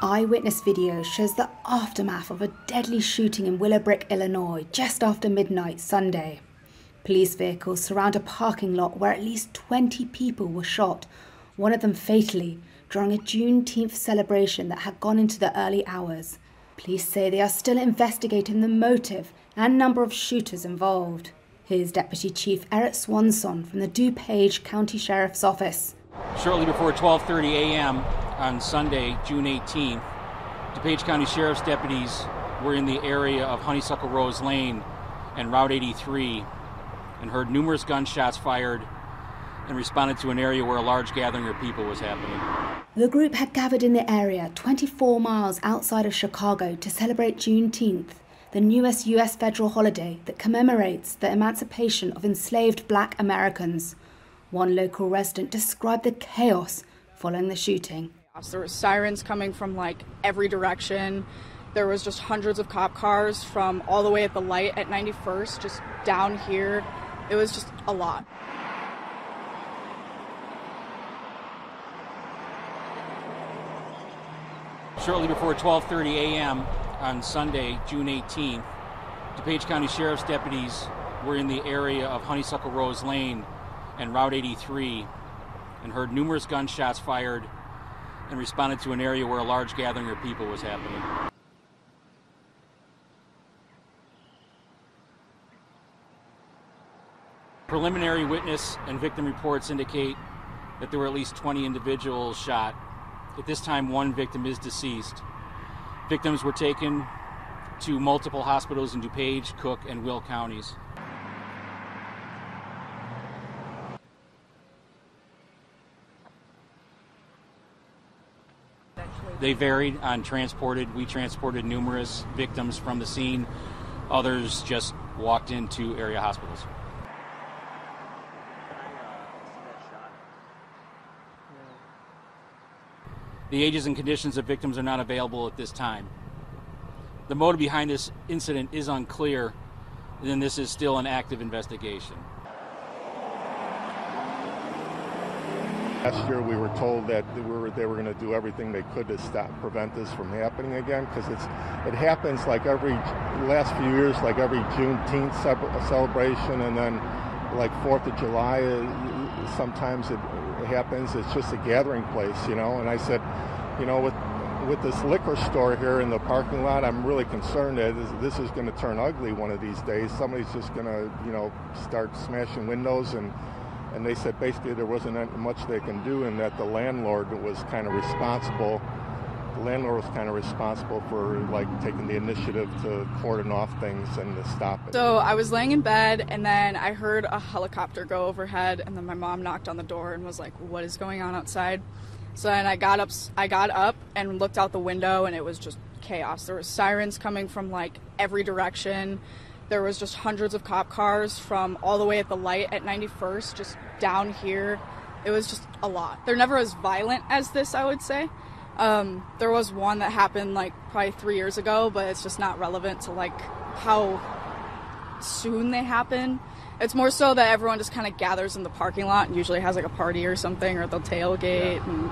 Eyewitness video shows the aftermath of a deadly shooting in Willowbrook, Illinois, just after midnight Sunday. Police vehicles surround a parking lot where at least 20 people were shot, one of them fatally, during a Juneteenth celebration that had gone into the early hours. Police say they are still investigating the motive and number of shooters involved. Here's Deputy Chief Eric Swanson from the DuPage County Sheriff's Office. Shortly before 12:30 a.m. on Sunday, June 18th, DuPage County Sheriff's deputies were in the area of Honeysuckle Rose Lane and Route 83 and heard numerous gunshots fired and responded to an area where a large gathering of people was happening. The group had gathered in the area 24 miles outside of Chicago to celebrate Juneteenth, the newest U.S. federal holiday that commemorates the emancipation of enslaved Black Americans. One local resident described the chaos following the shooting. There were sirens coming from every direction. There was just hundreds of cop cars from all the way at the light at 91st, just down here. It was just a lot. Shortly before 12:30 a.m. on Sunday, June 18th, DuPage County Sheriff's deputies were in the area of Honeysuckle Rose Lane and Route 83 and heard numerous gunshots fired and responded to an area where a large gathering of people was happening. Preliminary witness and victim reports indicate that there were at least 20 individuals shot. At this time, one victim is deceased. Victims were taken to multiple hospitals in DuPage, Cook, and Will counties. They varied on transported. We transported numerous victims from the scene. Others just walked into area hospitals. The ages and conditions of victims are not available at this time. The motive behind this incident is unclear, and this is still an active investigation. Last year we were told that they were going to do everything they could to prevent this from happening again, because it happens every last few years, every Juneteenth celebration, and then 4th of July, sometimes it happens. It's just a gathering place, and I said, with this liquor store here in the parking lot, I'm really concerned that this is going to turn ugly one of these days. Somebody's just going to, start smashing windows, and they said basically there wasn't much they can do, and that the landlord was kind of responsible. The landlord was kind of responsible for taking the initiative to cordon off things and to stop it. So I was laying in bed, and then I heard a helicopter go overhead, and then my mom knocked on the door and was like, "What is going on outside?" So then I got up and looked out the window, and it was just chaos. There were sirens coming from every direction. There was just hundreds of cop cars from all the way at the light at 91st, just down here. It was just a lot. They're never as violent as this, I would say. There was one that happened probably 3 years ago, but it's just not relevant to how soon they happen. It's more so that everyone just kind of gathers in the parking lot and usually has a party or something, or they'll tailgate, and